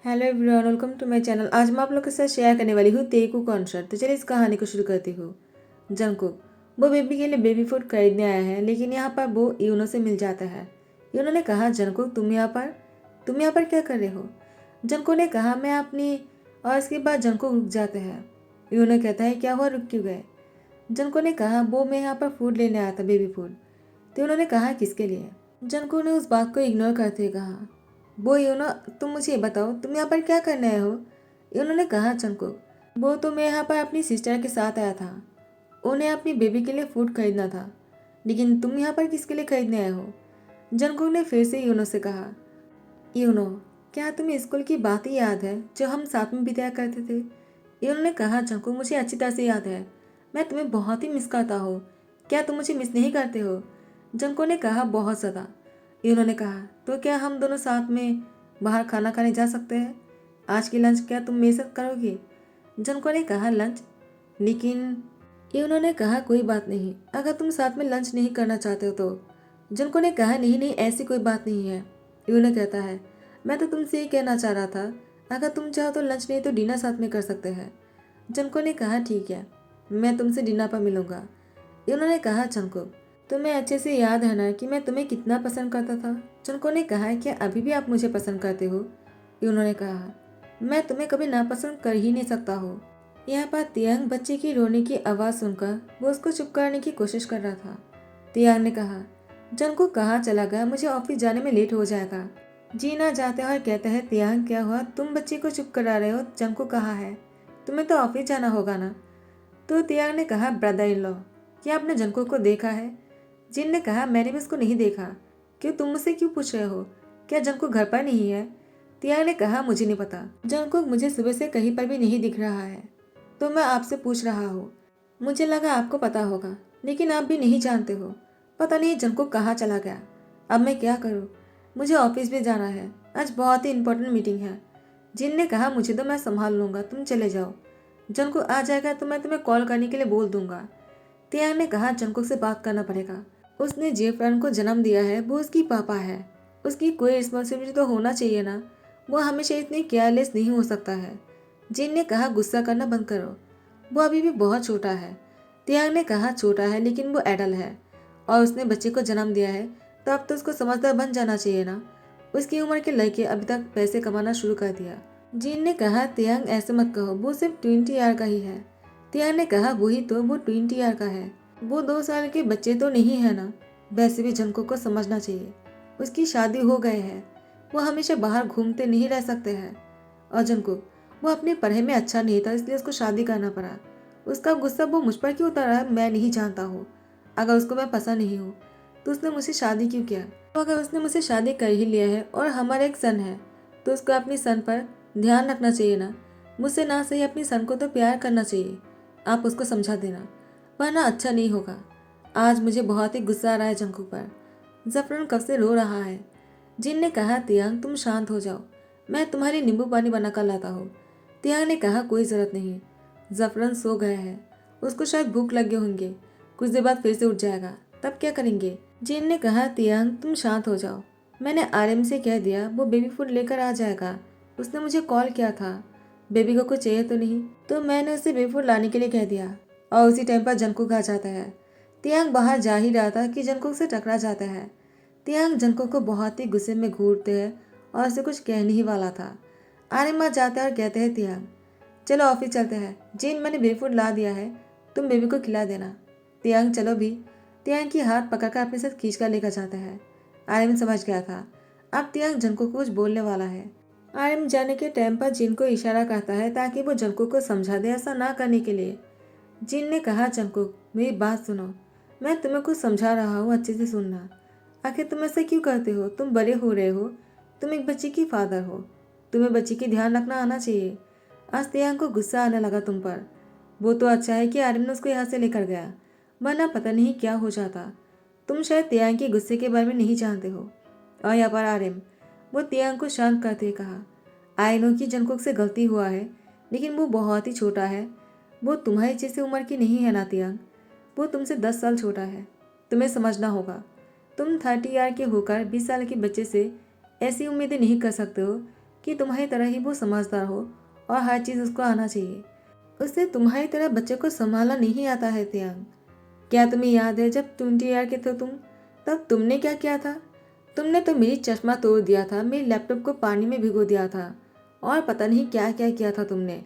Hello everyone, welcome to my channel. आज मैं आप लोग के साथ शेयर करने वाली हूँ तेकू कॉन्सर्ट। तो चलिए इस कहानी को शुरू करती हूँ। जंगकुक वो बेबी के लिए बेबी फूड खरीदने आया है, लेकिन यहाँ पर वो यूनो से मिल जाता है। यूनो ने कहा, जंगकुक तुम यहाँ पर क्या कर रहे हो? जंगकुक ने कहा, मैं अपनी। और इसके बाद जंगकुक रुक जाते हैं। यूनो कहता है, क्या हुआ, रुक क्यों गए? जंगकुक ने कहा, वो मैं यहाँ पर फूड लेने आया था, बेबी फूड। तो उन्होंने कहा, किसके लिए? जंगकुक ने उस बात को इग्नोर करते हुए कहा, वो यूनो, तुम मुझे ये बताओ, तुम यहाँ पर क्या करने आए हो? उन्होंने कहा, जंगकुक, वो तो मैं यहाँ पर अपनी सिस्टर के साथ आया था। उन्हें अपनी बेबी के लिए फूड खरीदना था। लेकिन तुम यहाँ पर किसके लिए खरीदने आए हो? जंगकुक ने फिर से यूनो से कहा, यूनो, क्या तुम्हें स्कूल की बातें याद है जो हम साथ में बिताया करते थे? यूनो ने कहा, जंगकुक, मुझे अच्छी तरह से याद है। मैं तुम्हें बहुत ही मिस करता हूँ। क्या तुम मुझे मिस नहीं करते हो? जंगकुक ने कहा, बहुत ज़्यादा। उन्होंने कहा, तो क्या हम दोनों साथ में बाहर खाना खाने जा सकते हैं? आज की लंच क्या तुम मेरे साथ करोगे? जनको ने कहा, लंच? लेकिन उन्होंने कहा, कोई बात नहीं, अगर तुम साथ में लंच नहीं करना चाहते हो तो। जनको ने कहा, नहीं नहीं, ऐसी कोई बात नहीं है। यूनो कहता है, मैं तो तुमसे ये कहना चाह रहा था, अगर तुम चाहो तो लंच नहीं तो डिनर साथ में कर सकते हैं। जनको ने कहा, ठीक है, मैं तुमसे डिनर पर मिलूंगा। उन्होंने कहा, जनको, तुम्हें अच्छे से याद है ना कि मैं तुम्हें कितना पसंद करता था? जनको ने कहा, क्या अभी भी आप मुझे पसंद करते हो? उन्होंने कहा, मैं तुम्हें कभी नापसंद कर ही नहीं सकता हूँ। यहाँ पर तियांग बच्चे की रोने की आवाज़ सुनकर वो उसको चुप करने की कोशिश कर रहा था। तियांग ने कहा, जनको कहाँ चला गया, मुझे ऑफिस जाने में लेट हो जाएगा। जीना जाते और कहता है, तियांग क्या हुआ, तुम बच्चे को चुप करा रहे हो? जनको कहाँ है? तुम्हें तो ऑफिस जाना होगा ना? तो तियांग ने कहा, ब्रदर इन लॉ, क्या आपने जंको को देखा है? जिन ने कहा, मैंने भी उसको नहीं देखा। क्यों, तुम मुझसे क्यों पूछ रहे हो? क्या जंको घर पर नहीं है? तियांग ने कहा, मुझे नहीं पता, जंको मुझे सुबह से कहीं पर भी नहीं दिख रहा है, तो मैं आपसे पूछ रहा हूँ। मुझे लगा आपको पता होगा, लेकिन आप भी नहीं जानते हो। पता नहीं जंको कहाँ चला गया। अब मैं क्या करूँ? मुझे ऑफिस भी जाना है, आज बहुत ही इंपॉर्टेंट मीटिंग है। जिन ने कहा, मुझे तो मैं संभाल लूंगा, तुम चले जाओ। जंको आ जाएगा तो मैं तुम्हें कॉल करने के लिए बोल दूंगा। तियांग ने कहा, जंको से बात करना पड़ेगा। उसने जेफरन को जन्म दिया है, वो उसकी पापा है। उसकी कोई रिस्पॉन्सिबिलिटी तो होना चाहिए ना। वो हमेशा इतनी केयरलेस नहीं हो सकता है। जिन ने कहा, गुस्सा करना बंद करो, वो अभी भी बहुत छोटा है। तियांग ने कहा, छोटा है लेकिन वो एडल्ट है और उसने बच्चे को जन्म दिया है, तो अब तो उसको समझदार बन जाना चाहिए ना। उसकी उम्र के लड़के अभी तक पैसे कमाना शुरू कर दिया। जिन ने कहा, तियांग ऐसे मत कहो, वो सिर्फ 20 ईयर का ही है। तियांग ने कहा, वही तो, वो 20 ईयर का है, वो 2 साल के बच्चे तो नहीं है ना। वैसे भी जंको को समझना चाहिए, उसकी शादी हो गई है, वो हमेशा बाहर घूमते नहीं रह सकते हैं। और जंको, वो अपनी पढ़ाई में अच्छा नहीं था, इसलिए उसको शादी करना पड़ा। उसका गुस्सा वो मुझ पर क्यों उतारा है मैं नहीं जानता हूँ। अगर उसको मैं पसंद नहीं हूँ तो उसने मुझसे शादी क्यों किया? तो अगर उसने मुझसे शादी कर ही लिया है और हमारा एक सन है, तो उसको अपनी सन पर ध्यान रखना चाहिए ना। मुझसे ना सही अपनी सन को तो प्यार करना चाहिए। आप उसको समझा देना, वरना अच्छा नहीं होगा। आज मुझे बहुत ही गुस्सा आ रहा है जंकू पर। जफरन कब से रो रहा है। जिन ने कहा, तियांग तुम शांत हो जाओ, मैं तुम्हारी नींबू पानी बनाकर लाता हूँ। तियांग ने कहा, कोई ज़रूरत नहीं, जफरन सो गया है, उसको शायद भूख लगे होंगे, कुछ देर बाद फिर से उठ जाएगा, तब क्या करेंगे? जिन ने कहा, तियांग तुम शांत हो जाओ, मैंने आरएम से कह दिया, वो बेबी फूड लेकर आ जाएगा। उसने मुझे कॉल किया था, बेबी को कुछ चाहिए तो नहीं, तो मैंने उसे बेबी फूड लाने के लिए कह दिया। और उसी टाइम पर जंकुक आ जाता है। तियांग बाहर जा ही रहा था कि जंकुक से टकरा जाता है। तियांग जंकुक को बहुत ही गुस्से में घूरते हैं और उसे कुछ कहने ही वाला था। आर्यमा जाते हैं और कहते हैं, तियांग चलो ऑफिस चलते हैं, जिन मैंने बेबी फूड ला दिया है, तुम बेबी को खिला देना। तियांग चलो भी। तियांग की हाथ पकड़कर अपने साथ खींचकर लेकर जाता है। आर्यन समझ गया था, अब तियांग जंकुक को कुछ बोलने वाला है। आर्यन जाने के टाइम पर जिन को इशारा करता है ताकि वो जंकुक को समझा दे ऐसा ना करने के लिए। जिन ने कहा, जंकुक मेरी बात सुनो, मैं तुम्हें कुछ समझा रहा हूँ, अच्छे से सुनना। आखिर तुम ऐसा क्यों करते हो? तुम बड़े हो रहे हो, तुम एक बच्चे की फादर हो, तुम्हें बच्चे की ध्यान रखना आना चाहिए। आज तियांग को गुस्सा आने लगा तुम पर। वो तो अच्छा है कि आर्यन ने उसको यहाँ से लेकर गया, वरना पता नहीं क्या हो जाता। तुम शायद तियांग के गुस्से के बारे में नहीं जानते हो। और यहाँ पर आर्यन, वो तियांग को शांत करते हुए कहा, आई नो कि जंकुक से गलती हुआ है, लेकिन वो बहुत ही छोटा है, वो तुम्हारी जैसी उम्र की नहीं है ना तियांग, वो तुमसे 10 साल छोटा है। तुम्हें समझना होगा, तुम 30 ईयर के होकर 20 साल के बच्चे से ऐसी उम्मीदें नहीं कर सकते हो कि तुम्हारी तरह ही वो समझदार हो और हर चीज़ उसको आना चाहिए। उसे तुम्हारी तरह बच्चे को संभालना नहीं आता है तियांग। क्या तुम्हें याद है जब 20 ईयर के थे तुम, तब तुमने क्या किया था? तुमने तो मेरी चश्मा तोड़ दिया था, मेरे लैपटॉप को पानी में भिगो दिया था और पता नहीं क्या क्या किया था तुमने।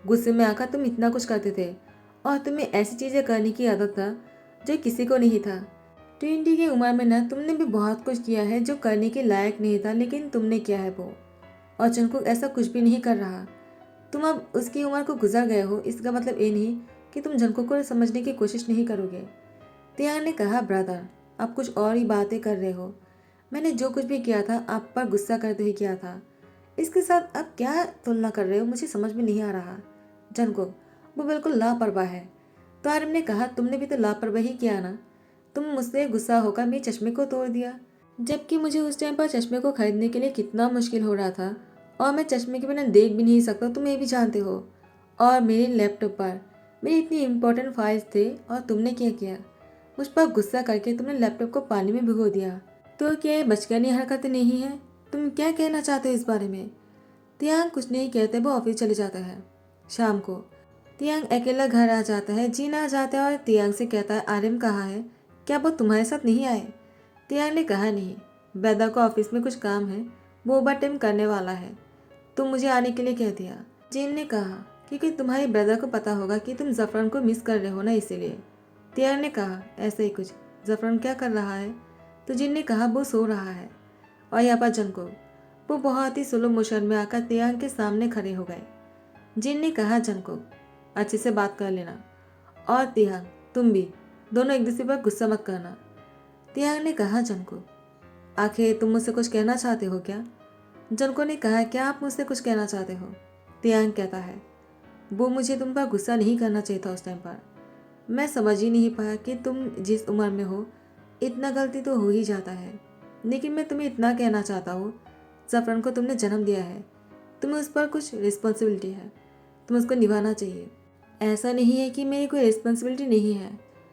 गुस्से में आकर तुम इतना कुछ करते थे और तुम्हें ऐसी चीज़ें करने की आदत था जो किसी को नहीं था। 20 की उम्र में ना तुमने भी बहुत कुछ किया है जो करने के लायक नहीं था, लेकिन तुमने किया है वो। और जंगकुक ऐसा कुछ भी नहीं कर रहा। तुम अब उसकी उम्र को गुजर गए हो, इसका मतलब ये नहीं कि तुम जंगकुक को समझने की कोशिश नहीं करोगे। तियांग ने कहा, ब्रदर आप कुछ और ही बातें कर रहे हो। मैंने जो कुछ भी किया था आप पर गुस्सा करते हुए किया था। इसके साथ आप क्या तुलना कर रहे हो, मुझे समझ में नहीं आ रहा। जंगकुक, वो बिल्कुल लापरवाह है। तो आर्यन ने कहा, तुमने भी तो लापरवाही किया ना। तुम मुझसे गुस्सा होकर मेरे चश्मे को तोड़ दिया, जबकि मुझे उस टाइम पर चश्मे को खरीदने के लिए कितना मुश्किल हो रहा था और मैं चश्मे के बिना देख भी नहीं सकता, तुम ये भी जानते हो। और मेरे लैपटॉप पर मेरी इतनी इंपॉर्टेंट फाइल्स थे और तुमने क्या किया? मुझ पर गुस्सा करके तुमने लैपटॉप को पानी में भिगो दिया। तो क्या ये बचकानी हरकतें नहीं है? तुम क्या कहना चाहते हो इस बारे में? तियांग कुछ नहीं कहते, वो ऑफिस चले जाता है। शाम को तियांग अकेला घर आ जाता है। जीना आ जाता है और तियांग से कहता है, आर्यन कहाँ है? क्या वो तुम्हारे साथ नहीं आए? तियांग ने कहा, नहीं, बेदा को ऑफिस में कुछ काम है, वो ओवर टाइम करने वाला है, तुम मुझे आने के लिए कह दिया। जिन ने कहा, क्योंकि तुम्हारी ब्रदर को पता होगा कि तुम जफरान को मिस कर रहे हो ना, इसीलिए। तियांग ने कहा, ऐसे ही कुछ। जफरान क्या कर रहा है? तो जिन ने कहा, वो सो रहा है। और यहाँ पर जंको, वो बहुत ही स्लो मोशन में आकर तियांग के सामने खड़े हो गए। जिन ने कहा, जंको अच्छे से बात कर लेना, और तियांग तुम भी दोनों एक दूसरे पर गुस्सा मत करना। तियांग ने कहा, जंको आखिर तुम मुझसे कुछ कहना चाहते हो क्या? जंको ने कहा, क्या आप मुझसे कुछ कहना चाहते हो? तियांग कहता है, वो मुझे तुम पर गुस्सा नहीं करना चाहिए था उस टाइम पर। मैं समझ ही नहीं पाया कि तुम जिस उम्र में हो इतना गलती तो हो ही जाता है। लेकिन मैं तुम्हें इतना कहना चाहता हूँ, जफरान को तुमने जन्म दिया है, तुम्हें उस पर कुछ रिस्पॉन्सिबिलिटी है, तुम उसको निभाना चाहिए। ऐसा नहीं है कि मेरी कोई रिस्पॉन्सिबिलिटी नहीं है,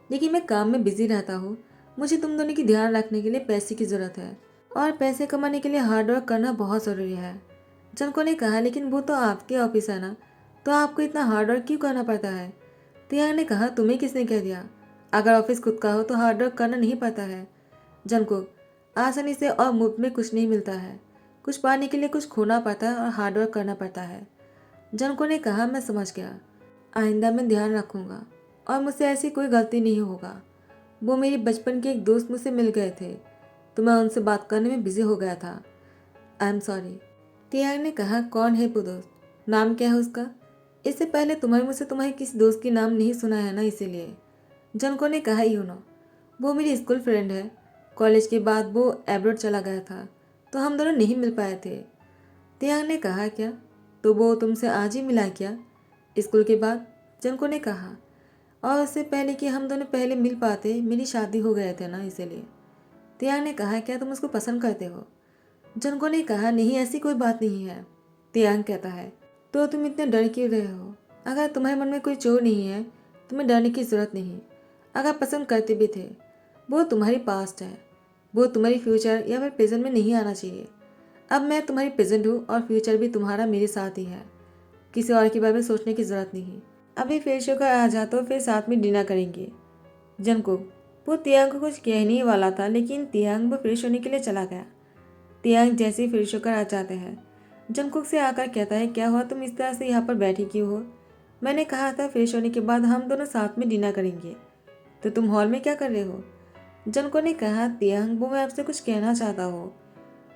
लेकिन मैं काम में बिजी रहता हूँ। मुझे तुम दोनों की ध्यान रखने के लिए पैसे की ज़रूरत है और पैसे कमाने के लिए हार्ड वर्क करना बहुत ज़रूरी है। जनको ने कहा, लेकिन वो तो आपके ऑफिस है ना, तो आपको इतना हार्ड वर्क क्यों करना पड़ता है? तियांग ने कहा, तुम्हें किसने कह दिया? अगर ऑफिस खुद का हो तो हार्ड वर्क करना नहीं पड़ता है। जनको, आसानी से और मुफ्त में कुछ नहीं मिलता है, कुछ पाने के लिए कुछ खोना पड़ता है और हार्ड वर्क करना पड़ता है। जनको ने कहा, मैं समझ गया, आइंदा मैं ध्यान रखूंगा और मुझसे ऐसी कोई गलती नहीं होगा। वो मेरी बचपन के एक दोस्त मुझसे मिल गए थे, तो मैं उनसे बात करने में बिजी हो गया था। I am sorry. तियांग ने कहा, कौन है वो दोस्त? नाम क्या है उसका? इससे पहले तुम्हारे मुझसे तुम्हारे किसी दोस्त की नाम नहीं सुना है ना, इसीलिए। जनको ने कहा, यूनो वो मेरी स्कूल फ्रेंड है। कॉलेज के बाद वो एब्रोड चला गया था, तो हम दोनों नहीं मिल पाए थे। तियांग ने कहा, क्या तो वो तुमसे आज ही मिला क्या, स्कूल के बाद? जनको ने कहा, और उससे पहले कि हम दोनों पहले मिल पाते मेरी शादी हो गए थे ना, इसीलिए। तियांग ने कहा, क्या तुम उसको पसंद करते हो? जनको ने कहा, नहीं, ऐसी कोई बात नहीं है। तियांग कहता है, तो तुम इतने डर क्यों रहे हो? अगर तुम्हारे मन में कोई चोर नहीं है, तुम्हें डरने की जरूरत नहीं। अगर पसंद करते भी थे, वो तुम्हारी पास्ट है, वो तुम्हारी फ्यूचर या फिर प्रेजेंट में नहीं आना चाहिए। अब मैं तुम्हारी प्रेजेंट हूँ और फ्यूचर भी तुम्हारा मेरे साथ ही है, किसी और के बारे में सोचने की जरूरत नहीं। अभी फ्रेश होकर आ जा तो फिर साथ में डिनर करेंगे। जंकुक, वो तियांग को कुछ कहने ही वाला था, लेकिन तियांग वो फ्रेश होने के लिए चला गया। तियांग जैसे ही फ्रेश होकर आ जाते हैं, जंकुक से आकर कहता है, क्या हुआ, तुम इस तरह से यहाँ पर बैठी क्यों हो? मैंने कहा था फ्रेश होने के बाद हम दोनों साथ में डिनर करेंगे, तो तुम हॉल में क्या कर रहे हो? जनको ने कहा, तियांग वो मैं आपसे कुछ कहना चाहता हूँ,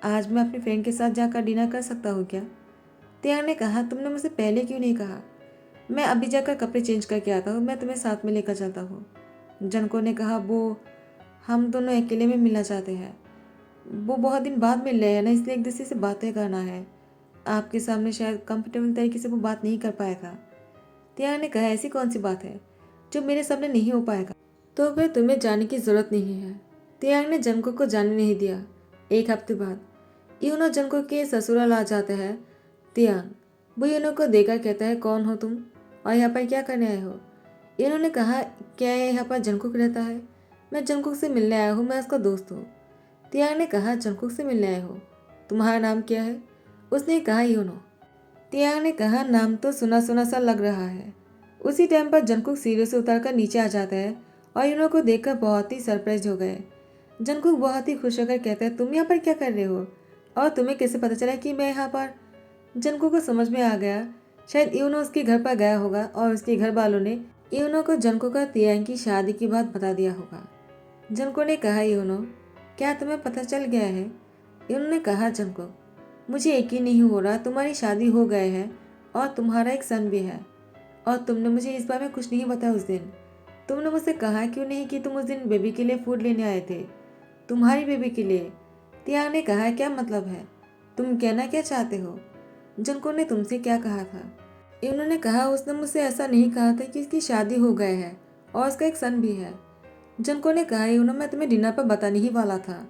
आज मैं अपनी फ्रेंड के साथ जाकर डिनर कर सकता हूँ क्या? तियांग ने कहा, तुमने मुझसे पहले क्यों नहीं कहा? मैं अभी जाकर कपड़े चेंज करके आता हूँ, मैं तुम्हें साथ में लेकर चलता हूँ। जनको ने कहा, वो हम दोनों अकेले में मिलना चाहते हैं, वो बहुत दिन बाद मिल रहे हैं ना, इसलिए एक दूसरे से बातें करना है। आपके सामने शायद कंफर्टेबल तरीके से वो बात नहीं कर पाएगा। तियांग ने कहा, ऐसी कौन सी बात है जो मेरे सामने नहीं हो पाएगा? तो फिर तुम्हें जाने की जरूरत नहीं है। तियांग ने जंको को जाने नहीं दिया। एक हफ्ते बाद यूनो जंको के ससुराल आ जाते हैं। तियांग वो यूनो को देखकर कहता है, कौन हो तुम और यहाँ पर क्या करने आए हो? यूनो ने कहा, क्या यहाँ पर जंकुक रहता है? मैं जंकुक से मिलने आया हूँ, मैं उसका दोस्त हूँ। तियांग ने कहा, जंकुक से मिलने आए हो, तुम्हारा नाम क्या है? उसने कहा यूनो। तियांग ने कहा नाम तो सुना सुना सा लग रहा है। उसी टाइम पर जंगकुक सीढ़ियों से उतरकर नीचे आ जाता है और यूनो को देखकर बहुत ही सरप्राइज हो गए। जंगकुक बहुत ही खुश होकर कहता है तुम यहाँ पर क्या कर रहे हो और तुम्हें कैसे पता चला कि मैं यहाँ पर। जंगकुक को समझ में आ गया शायद यूनो उसके घर पर गया होगा और उसके घर वालों ने यूनो को जंगकुक का तियांग की शादी की बात बता दिया होगा। जंगकुक ने कहा यूनो क्या तुम्हें पता चल गया है। यूनो ने कहा जंगकुक मुझे यकीन नहीं हो रहा तुम्हारी शादी हो गए है और तुम्हारा एक सन भी है और तुमने मुझे इस बारे में कुछ नहीं बताया उस दिन। तुमने मुझसे कहा क्यों नहीं कि तुम उस दिन बेबी के लिए फूड लेने आए थे, तुम्हारी बेबी के लिए। तियांग ने कहा क्या मतलब है, तुम कहना क्या चाहते हो। जंगकुक ने तुमसे क्या कहा था। उन्होंने कहा उसने मुझसे ऐसा नहीं कहा था कि उसकी शादी हो गए है और उसका एक सन भी है। जंगकुक ने कहा मैं तुम्हें डिनर पर बताने ही वाला था,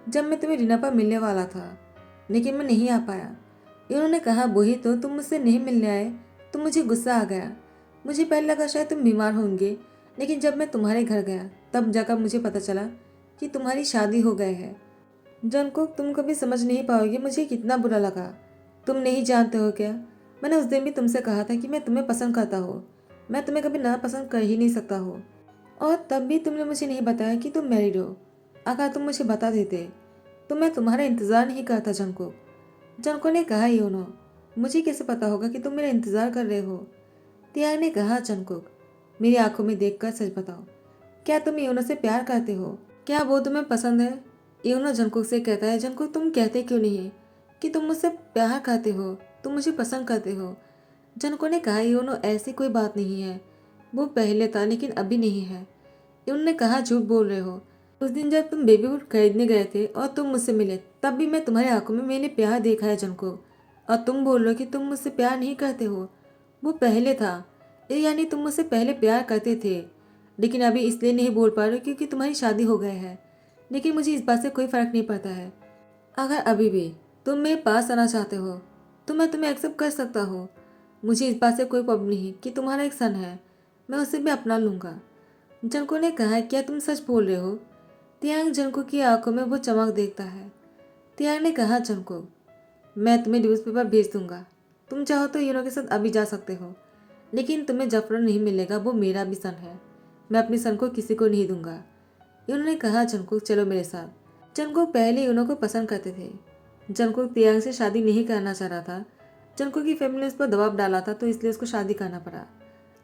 जब मैं तुम्हें डिनर पर मिलने वाला था लेकिन मैं नहीं आ पाया। उन्होंने कहा वही तो, तुम मुझसे नहीं मिलने आए तो मुझे गुस्सा आ गया। मुझे पहले लगा शायद तुम बीमार होंगे, लेकिन जब मैं तुम्हारे घर गया तब जाकर मुझे पता चला कि तुम्हारी शादी हो गए है। जंगकुक तुम कभी समझ नहीं पाओगे मुझे कितना बुरा लगा। तुम नहीं जानते हो क्या, मैंने उस दिन भी तुमसे कहा था कि मैं तुम्हें पसंद करता हूँ, मैं तुम्हें कभी ना पसंद कर ही नहीं सकता हूँ और तब भी तुमने मुझे नहीं बताया कि तुम मैरिड हो। अगर तुम मुझे बता देते तो मैं तुम्हारा इंतज़ार नहीं करता। जंगकुक ने कहा मुझे कैसे पता होगा कि तुम मेरा इंतज़ार कर रहे हो। तियांग ने कहा जंगकुक मेरी आंखों में देखकर सच बताओ, क्या तुम यूनो से प्यार करते हो, क्या वो तुम्हें पसंद है। यूनो जंगकुक से कहता है जंगकुक तुम कहते क्यों नहीं कि तुम मुझसे प्यार करते हो, तुम मुझे पसंद करते हो। जंगकुक ने कहा ऐसी कोई बात नहीं है, वो पहले था लेकिन अभी नहीं है। उन्होंने कहा झूठ बोल रहे हो, उस दिन जब तुम बेबी फूड खरीदने गए थे और तुम मुझसे मिले तब भी मैं तुम्हारी आंखों में मैंने प्यार देखा है जंगकुक, और तुम बोल रहे हो कि तुम मुझसे प्यार नहीं करते हो। वो पहले था, ये यानी तुम मुझसे पहले प्यार करते थे लेकिन अभी इसलिए नहीं बोल पा रहे हो क्योंकि तुम्हारी शादी हो गई है। लेकिन मुझे इस बात से कोई फ़र्क नहीं पड़ता है, अगर अभी भी तुम मेरे पास आना चाहते हो तो मैं तुम्हें एक्सेप्ट कर सकता हूँ। मुझे इस बात से कोई प्रॉब्लम नहीं कि तुम्हारा एक सन है, मैं उसे भी अपना लूँगा। जंगकुक ने कहा क्या तुम सच बोल रहे हो। तियांग जंगकुक की आंखों में वो चमक देखता है। तियांग ने कहा जंगकुक मैं तुम्हें न्यूज़पेपर भेज दूंगा, तुम चाहो तो यूनो के साथ अभी जा सकते हो, लेकिन तुम्हें जफरन नहीं मिलेगा, वो मेरा भी सन है, मैं अपने सन को किसी को नहीं दूंगा। यूनो ने कहा जंगकुक चलो मेरे साथ। जंगकुक पहले यूनो को पसंद करते थे। जंगकुक तियांग से शादी नहीं करना चाह रहा था। जंगकुक की फैमिली ने उस पर दबाव डाला था तो इसलिए उसको शादी करना पड़ा।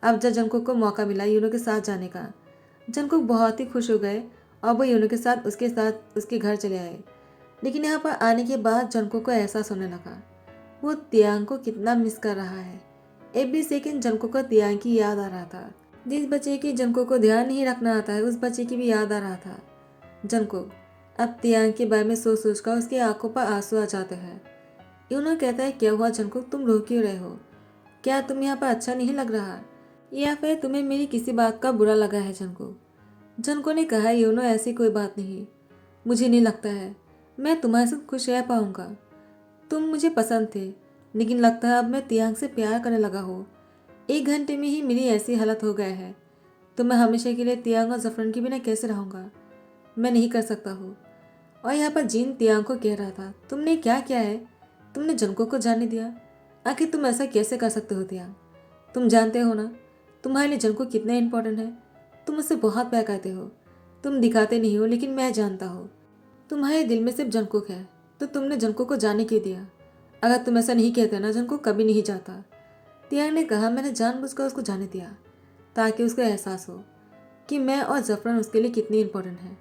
अब जब जंगकुक को मौका मिला यूनो के साथ जाने का, जंगकुक बहुत ही खुश हो गए और वो यूनो के साथ उसके घर चले आए। लेकिन यहाँ पर आने के बाद जंगकुक को एहसास होने लगा वो तियांग को कितना मिस कर रहा है। एवरी सेकंड जंगकुक को तियांग की याद आ रहा था। जिस बच्चे की जंगकुक को ध्यान नहीं रखना आता है उस बच्चे की भी याद आ रहा था। जंगकुक अब तियांग के बारे में सोच सोच कर उसकी आंखों पर आंसू आ जाते हैं। यूनो कहता है क्या हुआ जंगकुक, तुम रो क्यों रहे हो, क्या तुम यहाँ पर अच्छा नहीं लग रहा या फिर तुम्हें मेरी किसी बात का बुरा लगा है। जंगकुक ने कहा ऐसी कोई बात नहीं, मुझे नहीं लगता है मैं तुम्हारे साथ खुश रह पाऊंगा। तुम मुझे पसंद थे लेकिन लगता है अब मैं तियांग से प्यार करने लगा हूँ। 1 घंटे में ही मेरी ऐसी हालत हो गया है तो मैं हमेशा के लिए तियांग और जफरन के बिना कैसे रहूँगा, मैं नहीं कर सकता हूँ। और यहाँ पर जीन तियांग को कह रहा था तुमने क्या किया है, तुमने जंगकुक को जाने दिया, आखिर तुम ऐसा कैसे कर सकते हो तियांग, तुम जानते हो ना तुम्हारे लिए जंगकुक कितना इंपॉर्टेंट है, तुम उससे बहुत प्यार करते हो, तुम दिखाते नहीं हो लेकिन मैं जानता हूँ तुम्हारे दिल में सिर्फ जंगकुक है, तो तुमने जंगकुक को जाने क्यों दिया। अगर तुम ऐसा नहीं कहते ना जंगकुक कभी नहीं जाता। तियांग ने कहा मैंने जानबूझकर उसको जाने दिया ताकि उसको एहसास हो कि मैं और जफरन उसके लिए कितनी इंपॉर्टेंट है।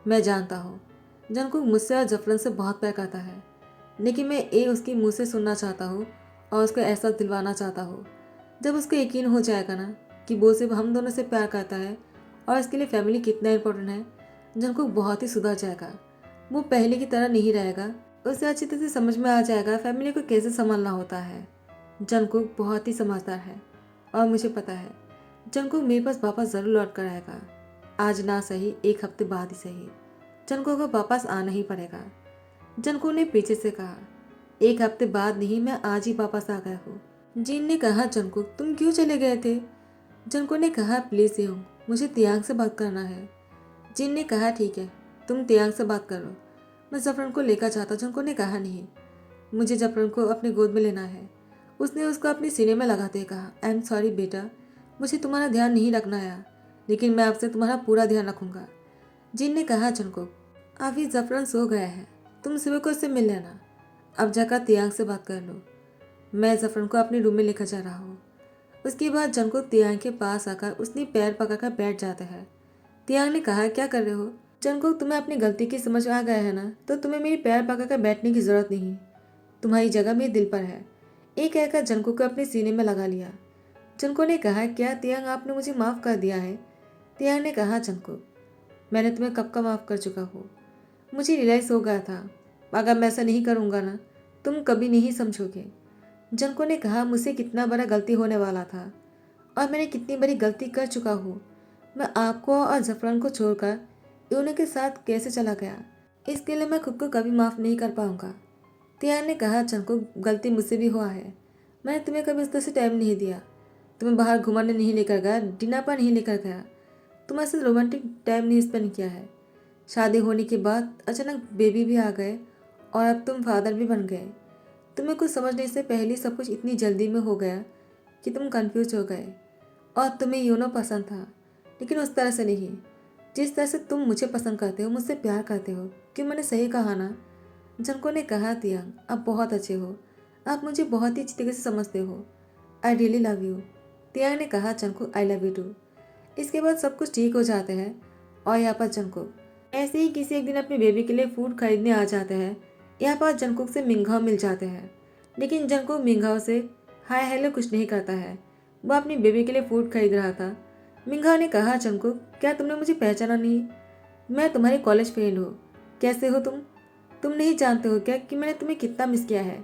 मैं जानता हूँ जंगकुक मुझसे और जफरन से बहुत प्यार करता है, लेकिन मैं ये उसके मुँह से सुनना चाहता हूँ और उसको एहसास दिलवाना चाहता हूँ। जब उसको यकीन हो जाएगा ना कि वो सिर्फ हम दोनों से प्यार करता है और इसके लिए फैमिली कितना इंपॉर्टेंट है, जंगकुक बहुत ही सुधर जाएगा, वो पहले की तरह नहीं रहेगा, उसे अच्छी तरह से समझ में आ जाएगा फैमिली को कैसे संभालना होता है। जंगकुक बहुत ही समझदार है और मुझे पता है जंगकुक मेरे पास वापस ज़रूर लौट कर आएगा, आज ना सही 1 हफ्ते बाद ही सही, जंगकुक को वापस आना ही पड़ेगा। जंगकुक ने पीछे से कहा 1 हफ्ते बाद नहीं, मैं आज ही वापस आ गया हूँ। जीन ने कहा जंगकुक तुम क्यों चले गए थे। जंगकुक ने कहा प्लीज़ योंग, मुझे तियांग से बात करना है। जिन ने कहा ठीक है तुम तियांग से बात करो, मैं जफरन को लेकर जाता। जंगकुक ने कहा नहीं, मुझे जफरन को अपने गोद में लेना है। उसने उसको अपने सीने में लगाते हुए कहा, आई एम सॉरी बेटा, मुझे तुम्हारा ध्यान नहीं रखना आया, लेकिन मैं आपसे तुम्हारा पूरा ध्यान रखूंगा। जिन ने कहा, जंगकुक अभी जफरन सो गया है, तुम सुबह को उससे मिल लेना। अब जाकर तियांग से बात कर लो। मैं जफरन को अपने रूम में लेकर जा रहा हूँ। उसके बाद जंगकुक तियांग के पास आकर उसने पैर पकड़कर बैठ जाता है। तियांग ने कहा, क्या कर रहे हो? जंगकुक, तुम्हें अपनी गलती की समझ आ गया है ना, तो तुम्हें मेरी पैर पकड़कर बैठने की जरूरत नहीं। तुम्हारी जगह मेरे दिल पर है। एक कहकर जंगकुक को अपने सीने में लगा लिया। जंगकुक ने कहा, क्या तियांग, आपने मुझे माफ़ कर दिया है? तियांग ने कहा, जंगकुक मैंने तुम्हें कब का माफ़ कर चुका हूँ। मुझे रियलाइज़ हो गया था, अगर मैं ऐसा नहीं करूँगा ना, तुम कभी नहीं समझोगे। जंगकुक ने कहा, मुझसे कितना बड़ा गलती होने वाला था और मैंने कितनी बड़ी गलती कर चुका हूँ। मैं आपको और जफरान को छोड़कर यूनो के साथ कैसे चला गया, इसके लिए मैं खुद को कभी माफ़ नहीं कर पाऊँगा। तियान ने कहा, जंगकुक गलती मुझसे भी हुआ है। मैंने तुम्हें कभी इस तरह से टाइम नहीं दिया, तुम्हें बाहर घुमाने नहीं लेकर गया, डिनर पर नहीं लेकर गया, तुम्हारे साथ रोमांटिक टाइम नहीं स्पेंड किया है। शादी होने के बाद अचानक बेबी भी आ गए और अब तुम फादर भी बन गए। तुम्हें कुछ समझने से पहले सब कुछ इतनी जल्दी में हो गया कि तुम कंफ्यूज हो गए और तुम्हें यूनो पसंद था, लेकिन उस तरह से नहीं जिस तरह से तुम मुझे पसंद करते हो, मुझसे प्यार करते हो। क्यों, मैंने सही कहा ना? जंको ने कहा, तियांग आप बहुत अच्छे हो, आप मुझे बहुत ही अच्छी तरीके से समझते हो। I really love you. तियांग ने कहा, Junko I love you too. इसके बाद सब कुछ ठीक हो जाते हैं और यहाँ पर जंको ऐसे ही किसी एक दिन अपने बेबी के लिए फूड खरीदने आ जाते हैं। यहाँ पर जंकुक से मिंघाओ मिल जाते हैं, लेकिन जंकुक मिंघाओ से हाय हेलो कुछ नहीं करता है। वो अपनी बेबी के लिए फूड खरीद रहा था। मिंघाओ ने कहा, जंकुक क्या तुमने मुझे पहचाना नहीं? मैं तुम्हारी कॉलेज फ्रेंड हूँ। कैसे हो तुम? तुम नहीं जानते हो क्या कि मैंने तुम्हें कितना मिस किया है?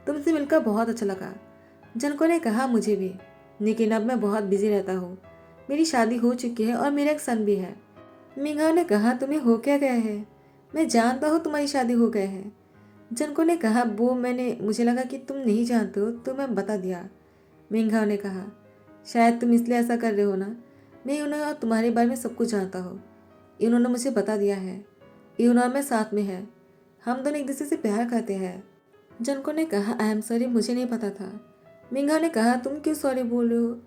तुमसे मिलकर बहुत अच्छा लगा। जंको ने कहा, मुझे भी, लेकिन अब मैं बहुत बिजी रहता हूँ। मेरी शादी हो चुकी है और मेरा एक सन भी है। मिंघाओ ने कहा, तुम्हें हो क्या गया है? मैं जानता हूँ तुम्हारी शादी हो गई है। जंको ने कहा, वो मुझे लगा कि तुम नहीं जानते हो तो मैं बता दिया। मिंघाओ ने कहा, शायद तुम इसलिए ऐसा कर रहे हो ना, मैं उन्हें और तुम्हारे बारे में सब कुछ जानता हूँ। इन्होंने मुझे बता दिया है, यूनो और मैं साथ में है, हम दोनों एक दूसरे से प्यार करते हैं। जंको ने कहा, आई एम सॉरी, मुझे नहीं पता था। मिंघाओ ने कहा, तुम क्यों सॉरी बोल रहे हो?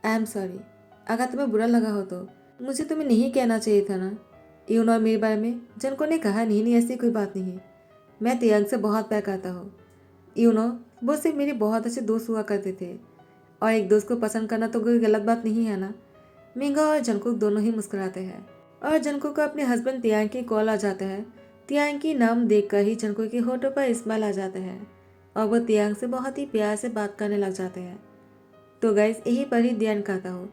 आई एम सॉरी, अगर तुम्हें बुरा लगा हो तो मुझे तुम्हें नहीं कहना चाहिए था ना यूनो और मेरे बारे में। जंको ने कहा, नहीं नहीं, ऐसी कोई बात नहीं, मैं तियांग से बहुत प्यार करता हूँ। यूनो वो सिर्फ मेरे बहुत अच्छे दोस्त हुआ करते थे और एक दोस्त को पसंद करना तो कोई गलत बात नहीं है ना। मिंगा और जंकुक दोनों ही मुस्कुराते हैं और जंकुक का अपने हस्बैंड तियांग की कॉल आ जाता है। तियांग की नाम देखकर ही जंकुक के होठों पर स्माइल आ जाता है और वो तियांग से बहुत ही प्यार से बात करने लग जाते हैं। तो गाइस, यही पर ही ध्यान करता हूँ।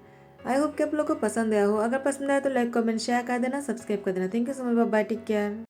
आई होप कि आप लोग को पसंद आया हो। अगर पसंद आया तो लाइक कमेंट शेयर कर देना, सब्सक्राइब कर देना। Thank you so much, bye, take care.